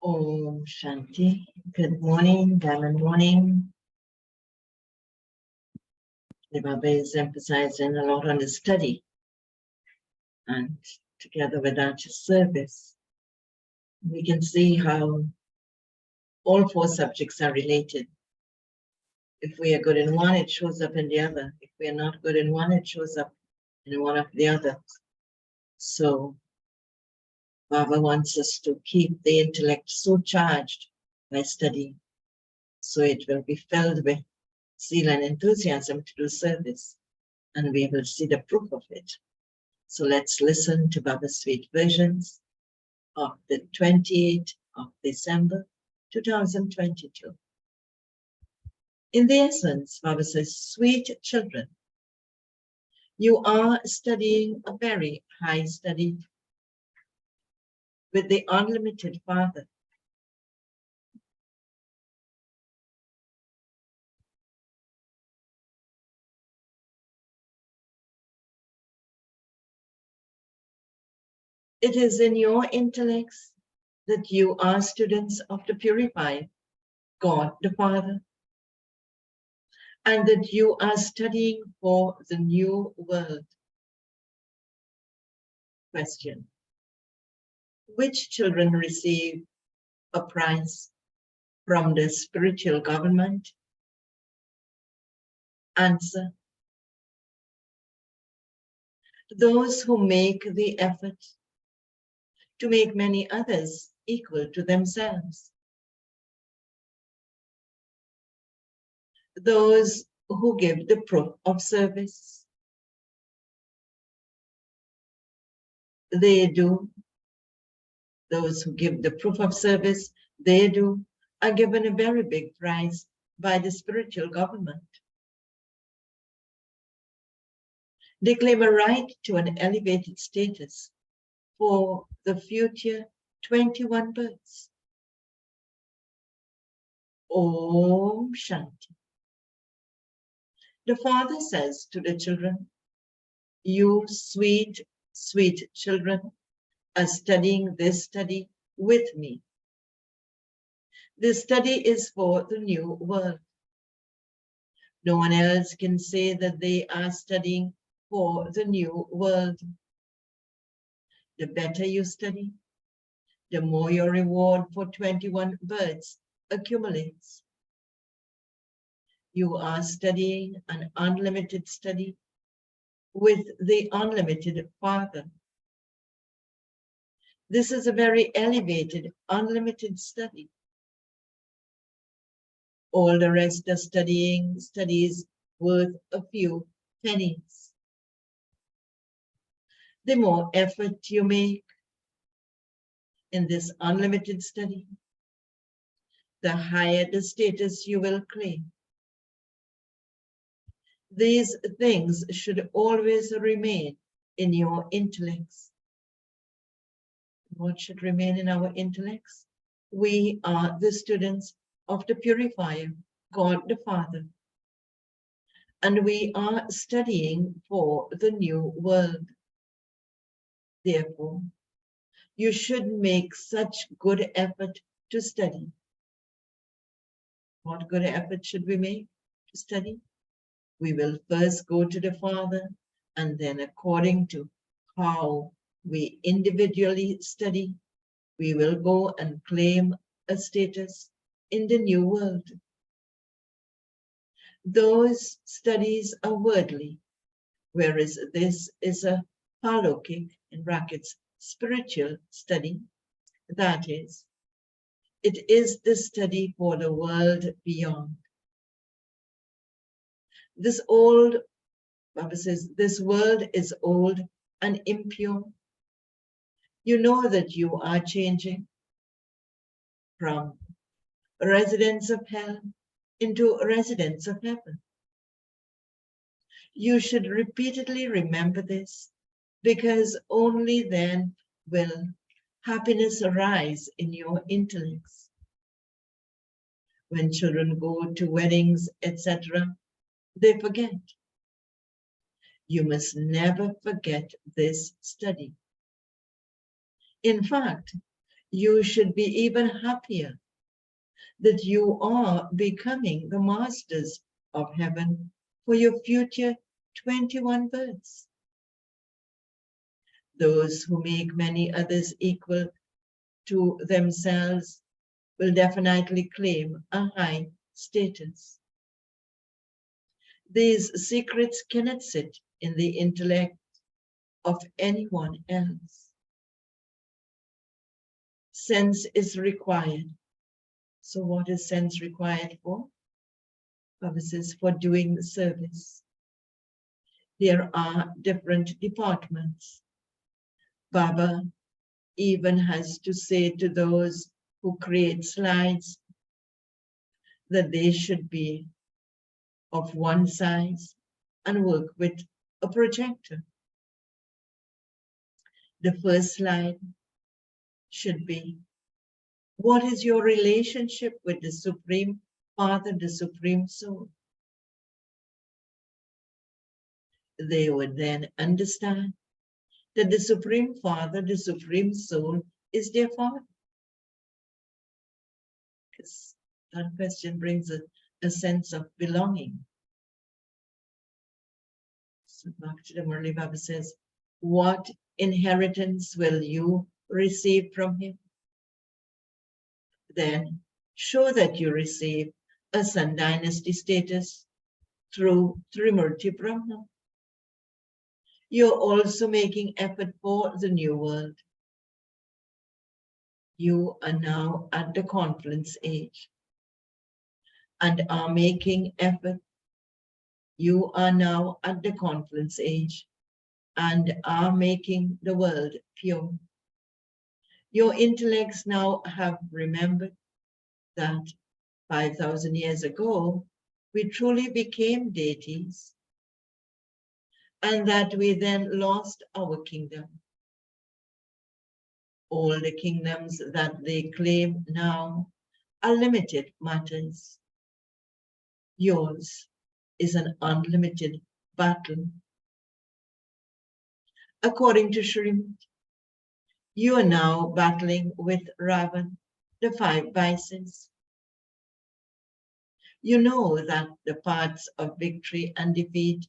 Om Shanti. Good morning, diamond morning. The Baba is emphasizing a lot on the study and together with that service. We can see how all four subjects are related. If we are good in one, it shows up in the other. If we are not good in one, it shows up in one of the others. So Baba wants us to keep the intellect so charged by study, so it will be filled with zeal and enthusiasm to do service, and we will see the proof of it. So let's listen to Baba's sweet versions of the 28th of December, 2022. In the essence, Baba says, sweet children, you are studying a very high study with the unlimited Father. It is in your intellects that you are students of the purified God the Father, and that you are studying for the new world. Question: which children receive a prize from the spiritual government? Answer: those who make the effort to make many others equal to themselves. Those who give the proof of service. They do. Those who give the proof of service, they do, are given a very big prize by the spiritual government. They claim a right to an elevated status for the future 21 births. Om Shanti. The Father says to the children, you sweet, sweet children are studying this study with me. This study is for the new world. No one else can say that they are studying for the new world. The better you study, the more your reward for 21 births accumulates. You are studying an unlimited study with the unlimited Father. This is a very elevated, unlimited study. All the rest are studies worth a few pennies. The more effort you make in this unlimited study, the higher the status you will claim. These things should always remain in your intellects. What should remain in our intellects? We are the students of the purifier, God the Father. And we are studying for the new world. Therefore, you should make such good effort to study. What good effort should we make to study? We will first go to the Father, and then according to how we individually study, we will go and claim a status in the new world. Those studies are worldly, whereas this is a palokic, in brackets, spiritual study. That is, it is the study for the world beyond. This old, Baba says, this world is old and impure. You know that you are changing from residents of hell into residents of heaven. You should repeatedly remember this, because only then will happiness arise in your intellects. When children go to weddings, etc., they forget. You must never forget this study. In fact, you should be even happier that you are becoming the masters of heaven for your future 21 births. Those who make many others equal to themselves will definitely claim a high status. These secrets cannot sit in the intellect of anyone else. Sense is required. So what is sense required for? Purposes for doing the service. There are different departments. Baba even has to say to those who create slides that they should be of one size and work with a projector. The first slide should be, what is your relationship with the Supreme Father, the Supreme Soul? They would then understand that the Supreme Father, the Supreme Soul, is their Father. Because that question brings a sense of belonging. So Murli Baba says, what inheritance will you receive from him? Then show that you receive a Sun Dynasty status through Trimurti Brahma. You're also making effort for the new world. You are now at the confluence age and are making effort. You are now at the confluence age and are making the world pure. Your intellects now have remembered that 5,000 years ago, we truly became deities, and that we then lost our kingdom. All the kingdoms that they claim now are limited matters. Yours is an unlimited battle. According to Srimad, you are now battling with Ravan, the 5 vices. You know that the paths of victory and defeat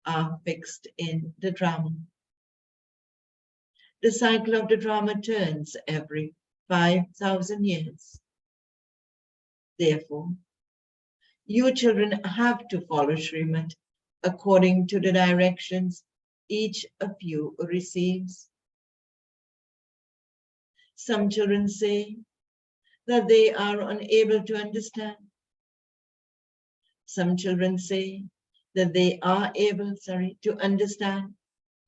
are fixed in the drama. The cycle of the drama turns every 5,000 years. Therefore, you children have to follow Srimad according to the directions each of you receives. Some children say that they are unable to understand. Some children say that they are able, to understand,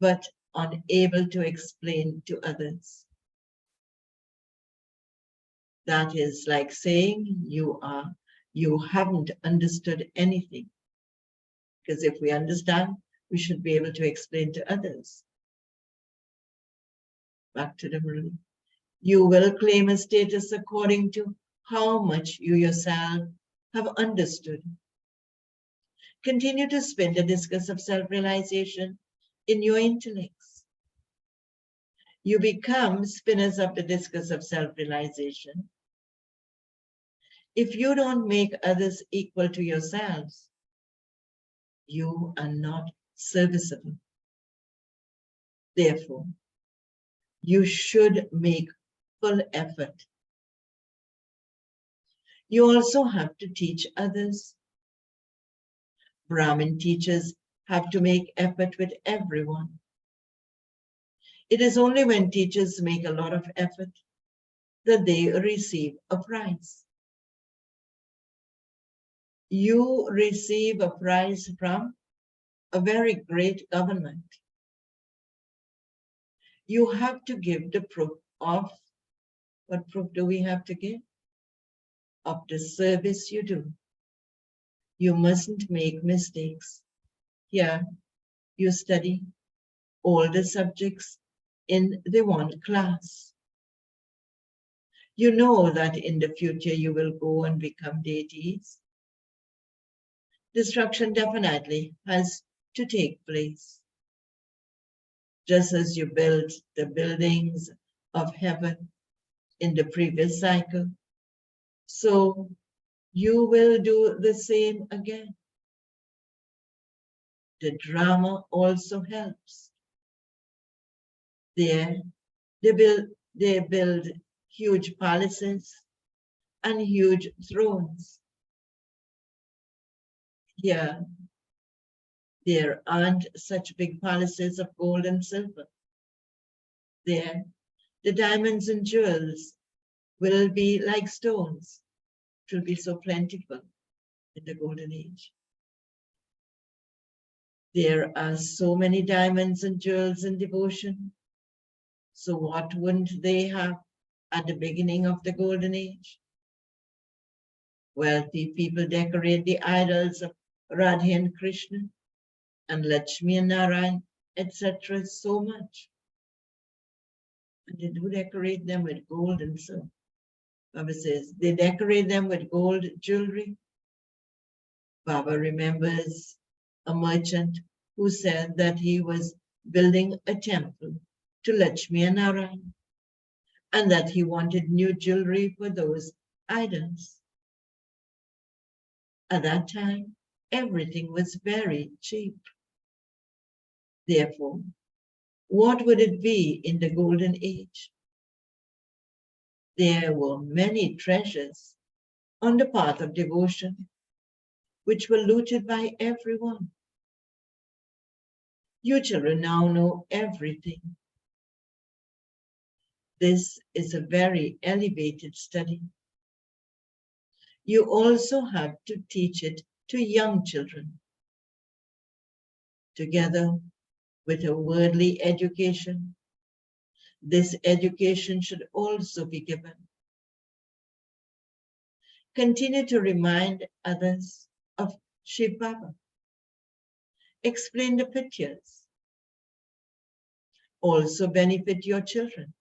but unable to explain to others. That is like saying you haven't understood anything. Because if we understand, we should be able to explain to others. Back to the Murli. You will claim a status according to how much you yourself have understood. Continue to spin the discus of self-realization in your intellects. You become spinners of the discus of self-realization. If you don't make others equal to yourselves, you are not serviceable. Therefore, you should make full effort. You also have to teach others. Brahmin teachers have to make effort with everyone. It is only when teachers make a lot of effort that they receive a prize. You receive a prize from a very great government. You have to give the proof of, what proof do we have to give? Of the service you do. You mustn't make mistakes. Here, you study all the subjects in the one class. You know that in the future you will go and become deities. Destruction definitely has to take place. Just as you build the buildings of heaven, in the previous cycle. So you will do the same again. The drama also helps. There, they build huge palaces and huge thrones. Here, there aren't such big palaces of gold and silver. There, the diamonds and jewels will be like stones. It will be so plentiful in the golden age. There are so many diamonds and jewels in devotion. So what wouldn't they have at the beginning of the golden age? Wealthy people decorate the idols of Radha and Krishna and Lakshmi and Narayan, etc. so much. And they do decorate them with gold and silver. Baba says they decorate them with gold jewelry. Baba remembers a merchant who said that he was building a temple to Lakshmi and Narayan and that he wanted new jewelry for those idols. At that time, everything was very cheap. Therefore, what would it be in the golden age? There were many treasures on the path of devotion, which were looted by everyone. You children now know everything. This is a very elevated study. You also have to teach it to young children. Together with a worldly education, this education should also be given. Continue to remind others of Shiv Baba. Explain the pictures. Also benefit your children.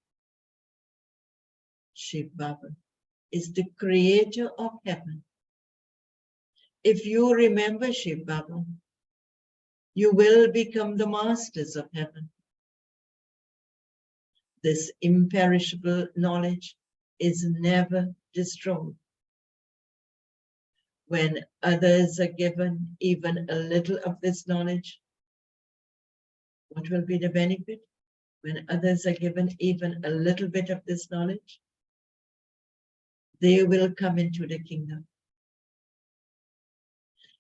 Shiv Baba is the creator of heaven. If you remember Shiv Baba, you will become the masters of heaven. This imperishable knowledge is never destroyed. When others are given even a little of this knowledge, what will be the benefit? When others are given even a little bit of this knowledge, they will come into the kingdom.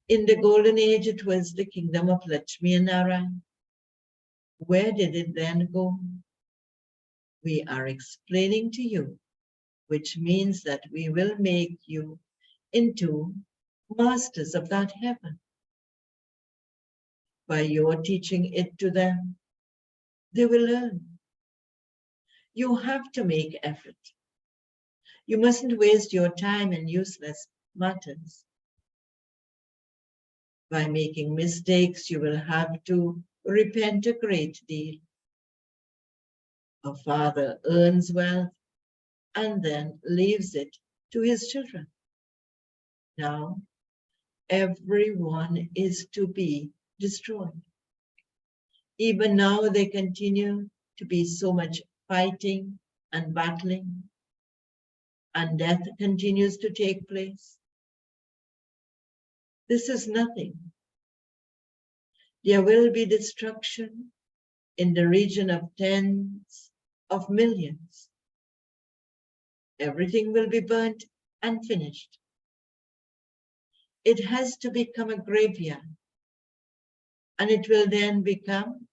In the golden age, it was the kingdom of Lakshmi and Narayan. Where did it then go? We are explaining to you, which means that we will make you into masters of that heaven. By your teaching it to them, they will learn. You have to make effort. You mustn't waste your time in useless matters. By making mistakes, you will have to repent a great deal. A father earns wealth and then leaves it to his children. Now, everyone is to be destroyed. Even now, they continue to be so much fighting and battling, and death continues to take place. This is nothing. There will be destruction in the region of tens of millions. Everything will be burnt and finished. It has to become a graveyard, and it will then become,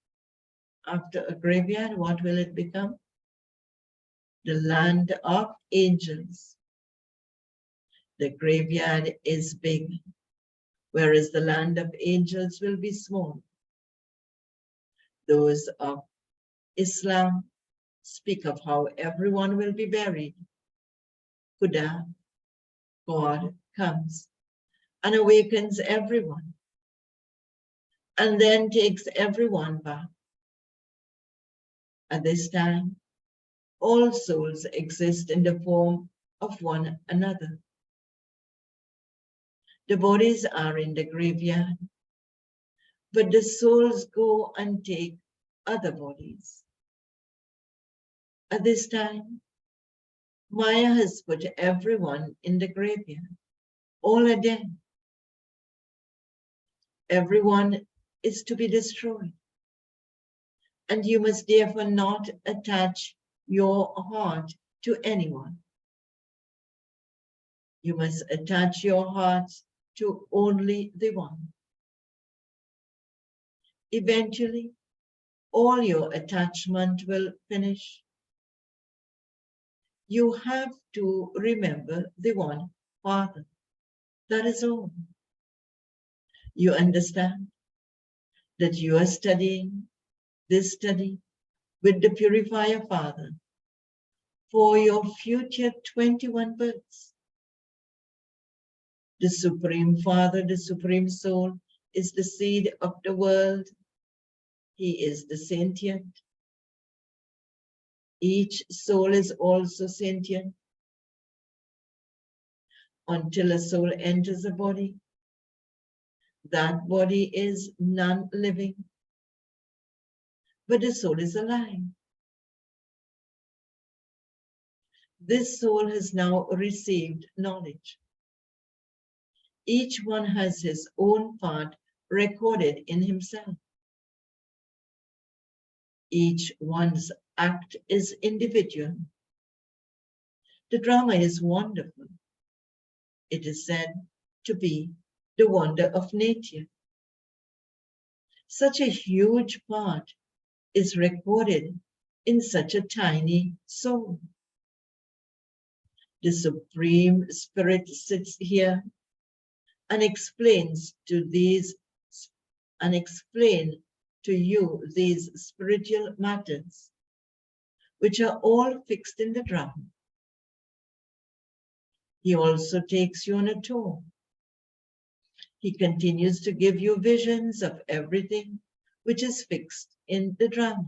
after a graveyard, what will it become? The land of angels. The graveyard is big, whereas the land of angels will be small. Those of Islam speak of how everyone will be buried. Khuda, God, comes and awakens everyone, and then takes everyone back. At this time, all souls exist in the form of one another. The bodies are in the graveyard, but the souls go and take other bodies. At this time, Maya has put everyone in the graveyard. All are dead. Everyone is to be destroyed. And you must therefore not attach your heart to anyone. You must attach your heart to only the one. Eventually, all your attachment will finish. You have to remember the one Father. That is all. You understand that you are studying this study with the Purifier Father for your future 21 births. The Supreme Father, the Supreme Soul, is the seed of the world. He is the sentient. Each soul is also sentient. Until a soul enters a body, that body is non-living, but the soul is alive. This soul has now received knowledge. Each one has his own part recorded in himself. Each one's act is individual. The drama is wonderful. It is said to be the wonder of nature. Such a huge part is recorded in such a tiny soul. The Supreme Spirit sits here and explains to you these spiritual matters, which are all fixed in the drama. He also takes you on a tour. He continues to give you visions of everything which is fixed in the drama.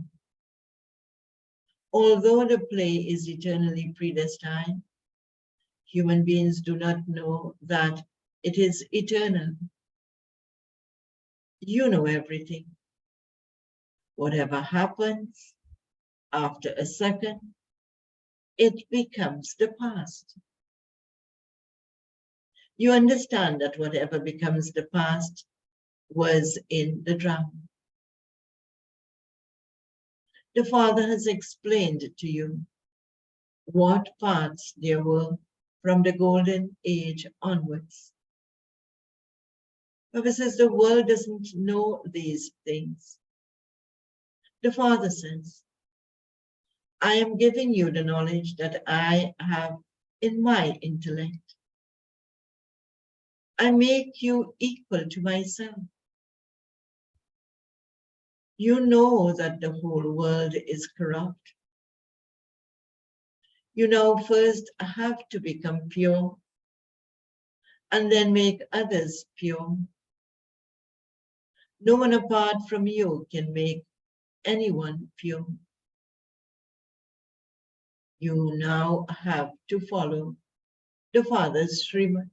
Although the play is eternally predestined, human beings do not know that it is eternal. You know everything. Whatever happens after a second, it becomes the past. You understand that whatever becomes the past was in the drama. The Father has explained to you what parts there were from the golden age onwards. Papa says the world doesn't know these things. The Father says, I am giving you the knowledge that I have in my intellect. I make you equal to myself. You know that the whole world is corrupt. You now first have to become pure and then make others pure. No one apart from you can make anyone pure. You now have to follow the Father's Srimad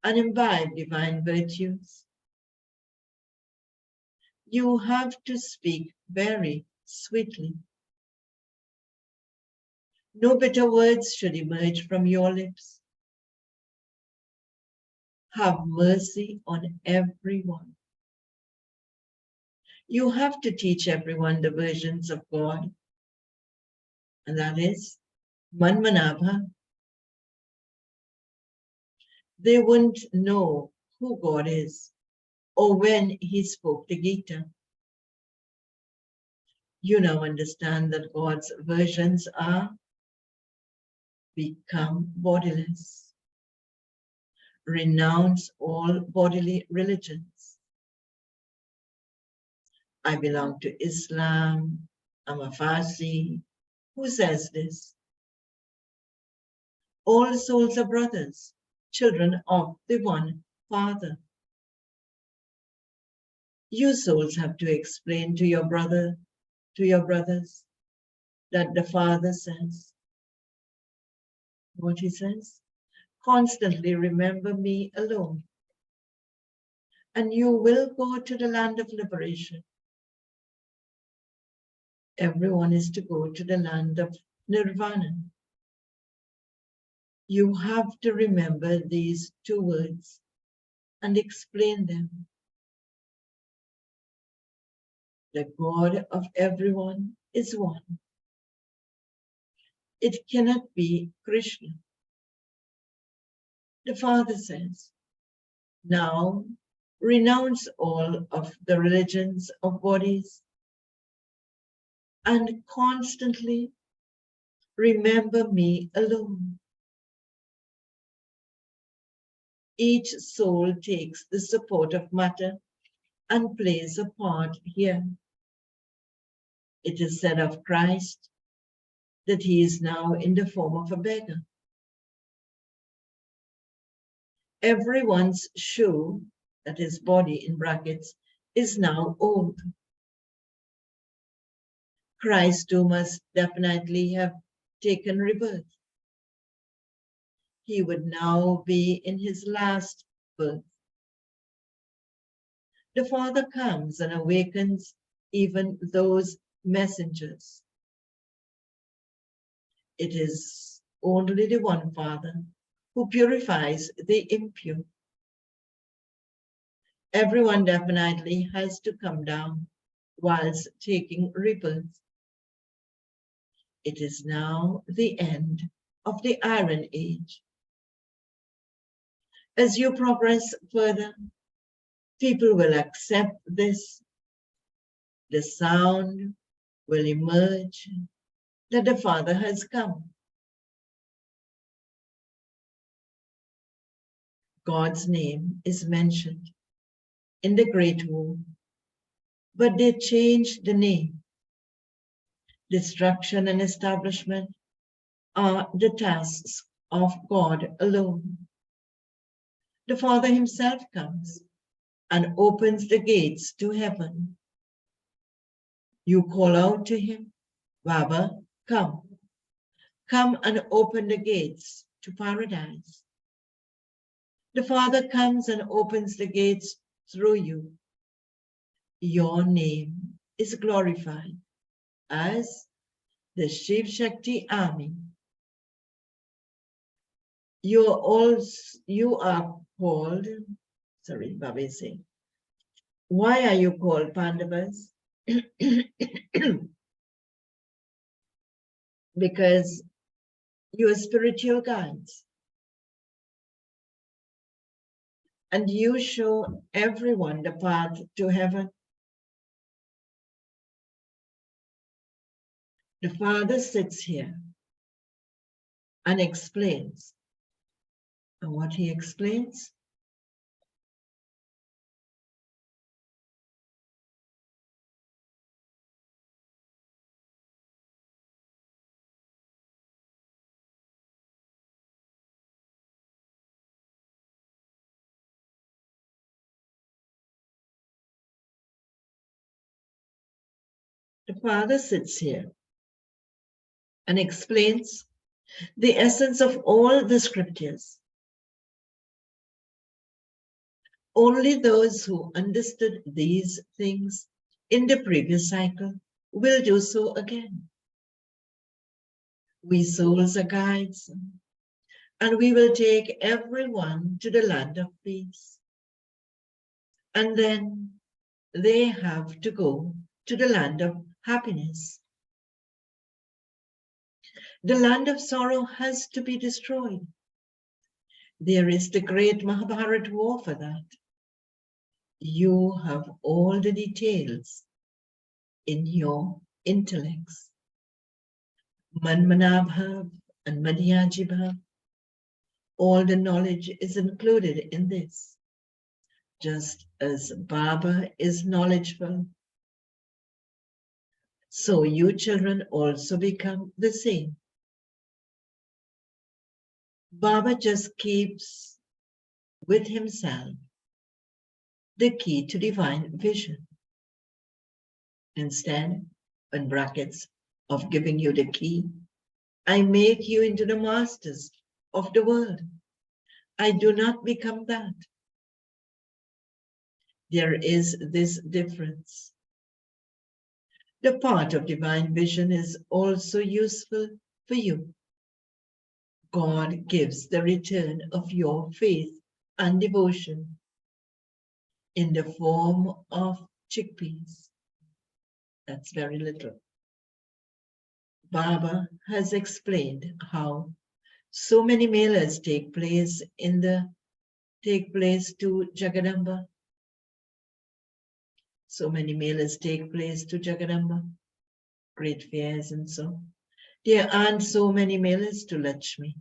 and imbibe divine virtues. You have to speak very sweetly. No bitter words should emerge from your lips. Have mercy on everyone. You have to teach everyone the versions of God, and that is Manmanabha. They wouldn't know who God is or when he spoke the Gita. You now understand that God's versions are become bodiless, renounce all bodily religions. I belong to Islam, I'm a Farsi. Who says this? All souls are brothers, children of the one Father. You souls have to explain to your brothers, that the Father says. What he says? Constantly remember me alone, and you will go to the land of liberation. Everyone is to go to the land of nirvana. You have to remember these two words and explain them. The God of everyone is one. It cannot be Krishna. The Father says, now renounce all of the religions of bodies and constantly remember me alone. Each soul takes the support of matter and plays a part here. It is said of Christ that he is now in the form of a beggar. Everyone's shoe, that is body in brackets, is now old. Christ too must definitely have taken rebirth. He would now be in his last birth. The Father comes and awakens even those messengers. It is only the one Father who purifies the impure. Everyone definitely has to come down whilst taking rebirth. It is now the end of the Iron Age. As you progress further, people will accept this. The sound will emerge that the Father has come. God's name is mentioned in the Great Womb, but they changed the name. Destruction and establishment are the tasks of God alone. The Father himself comes and opens the gates to heaven. You call out to him, Baba, come. Come and open the gates to paradise. The Father comes and opens the gates through you. Your name is glorified as the Shiv Shakti army. You are called, sorry, Baba is saying, why are you called Pandavas? Because you are spiritual guides. And you show everyone the path to heaven. The Father sits here and explains. And what he explains? The Father sits here and explains the essence of all the scriptures. Only those who understood these things in the previous cycle will do so again. We souls are guides, and we will take everyone to the land of peace. And then they have to go to the land of happiness. The land of sorrow has to be destroyed. There is the great Mahabharata war for that. You have all the details in your intellects. Manmanabhav and Madhyajibhav, all the knowledge is included in this. Just as Baba is knowledgeable, so you children also become the same. Baba just keeps with himself the key to divine vision. Instead, in brackets, of giving you the key, I make you into the masters of the world. I do not become that. There is this difference. The part of divine vision is also useful for you. God gives the return of your faith and devotion in the form of chickpeas. That's very little. Baba has explained how so many melas take place to Jagadamba. So many melas take place to Jagadamba, great fairs and so. There aren't so many melas to Lakshmi.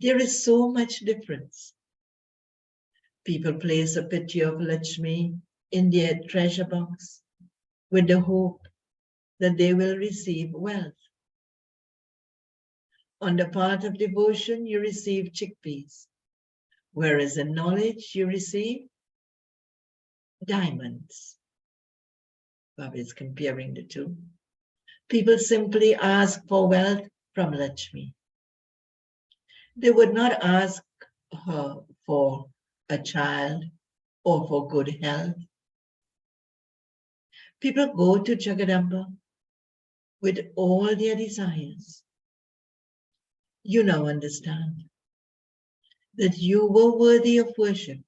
There is so much difference. People place a picture of Lakshmi in their treasure box with the hope that they will receive wealth. On the path of devotion, you receive chickpeas, whereas in knowledge, you receive diamonds. Baba is comparing the two. People simply ask for wealth from Lakshmi. They would not ask her for a child or for good health. People go to Jagadamba with all their desires. You now understand that you were worthy of worship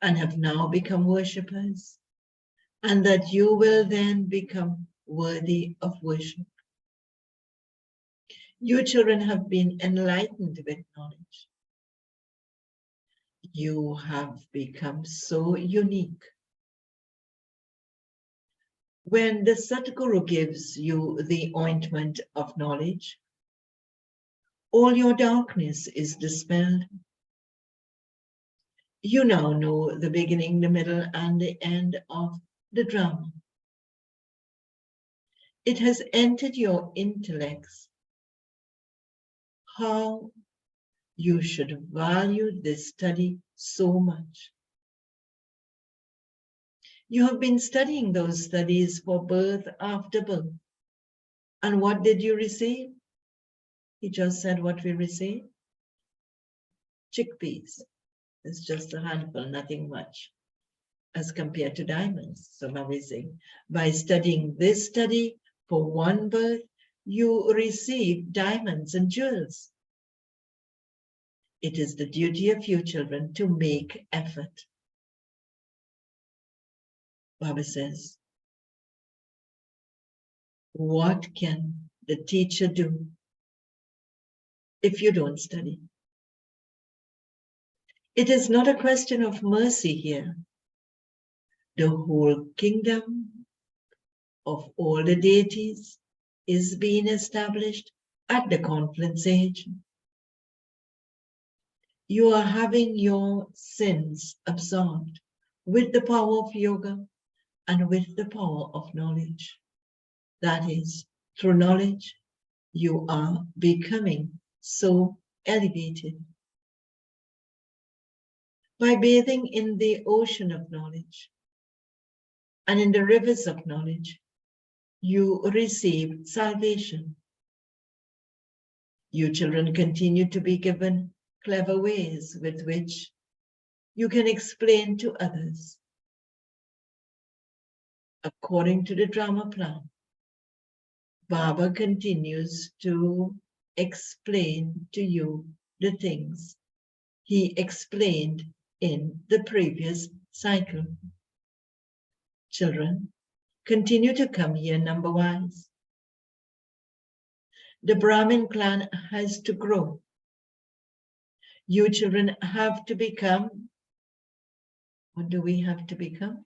and have now become worshippers, and that you will then become worthy of worship. You children have been enlightened with knowledge. You have become so unique. When the Satguru gives you the ointment of knowledge, all your darkness is dispelled. You now know the beginning, the middle, and the end of the drama. It has entered your intellects how you should value this study so much. You have been studying those studies for birth after birth. And what did you receive? He just said what we receive. Chickpeas. It's just a handful, nothing much, as compared to diamonds. So now we're saying, by studying this study for one birth, you receive diamonds and jewels. It is the duty of you children to make effort. Baba says, what can the teacher do if you don't study? It is not a question of mercy here. The whole kingdom of all the deities is being established at the confluence age. You are having your sins absorbed with the power of yoga and with the power of knowledge. That is, through knowledge, you are becoming so elevated. By bathing in the ocean of knowledge and in the rivers of knowledge, you receive salvation. You children continue to be given clever ways with which you can explain to others. According to the drama plan, Baba continues to explain to you the things he explained in the previous cycle. Children, continue to come here number-wise. The Brahmin clan has to grow. You children have to become, what do we have to become?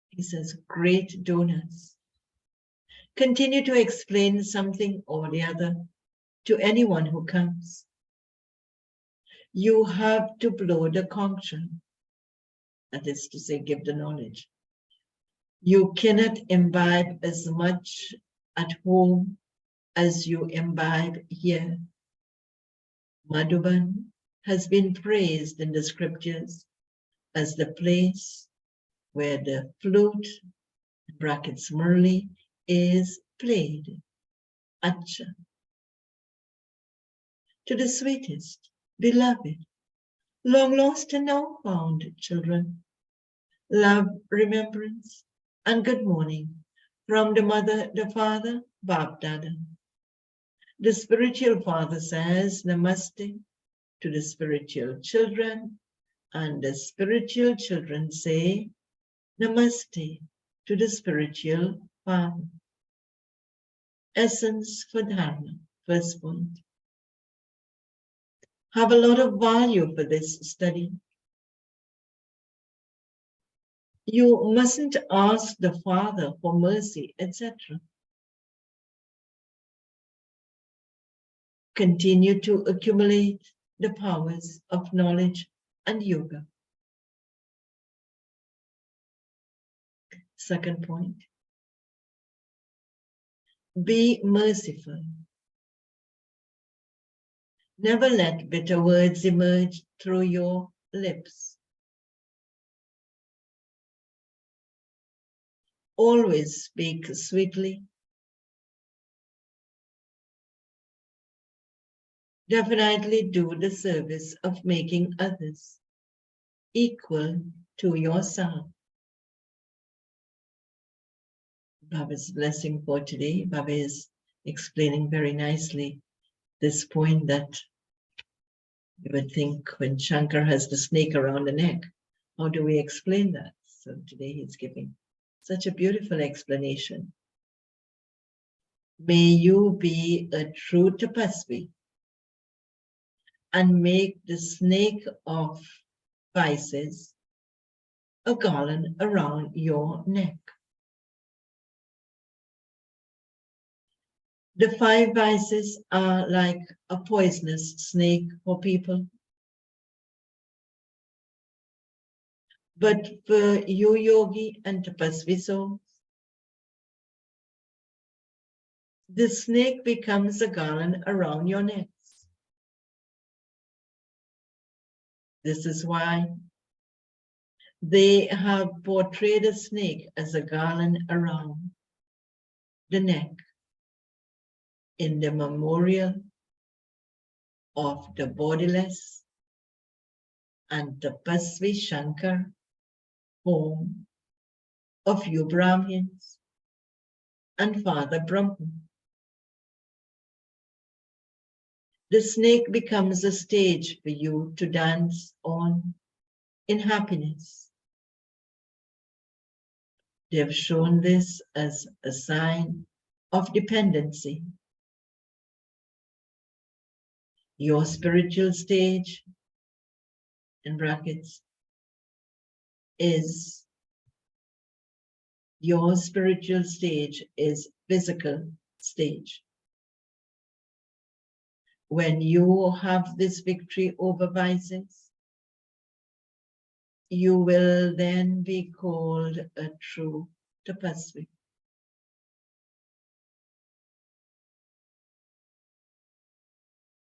He says, great donors. Continue to explain something or the other to anyone who comes. You have to blow the conch shell. That is to say, give the knowledge. You cannot imbibe as much at home as you imbibe here. Madhuban has been praised in the scriptures as the place where the flute, brackets Murli, is played. Acha. To the sweetest, beloved, long lost and now found children, love, remembrance, and good morning from the mother, the father, Bab Dada, The spiritual father says namaste to the spiritual children, and the spiritual children say namaste to the spiritual father. Essence for Dharma, first point. Have a lot of value for this study. You mustn't ask the Father for mercy, etc. Continue to accumulate the powers of knowledge and yoga. Second point. Be merciful. Never let bitter words emerge through your lips. Always speak sweetly. Definitely do the service of making others equal to yourself. Baba's blessing for today. Baba is explaining very nicely this point that you would think when Shankar has the snake around the neck, how do we explain that? So today he's giving such a beautiful explanation. May you be a true tapasvi and make the snake of vices a garland around your neck. The 5 vices are like a poisonous snake for people. But for you, yogi and tapasvi souls, the snake becomes a garland around your necks. This is why they have portrayed a snake as a garland around the neck in the memorial of the bodiless and tapasvi Shankar, home of you Brahmins and Father Brahman. The snake becomes a stage for you to dance on in happiness. They have shown this as a sign of dependency. Your spiritual stage, in brackets, is your spiritual stage is physical stage. When you have this victory over vices, you will then be called a true tapasvi.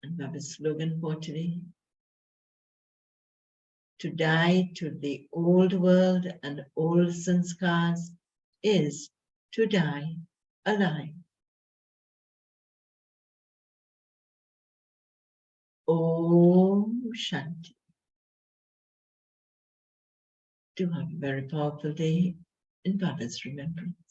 And Baba's slogan for today: to die to the old world and old sanskars is to die alive. Om Shanti. Do have a very powerful day in Baba's remembrance.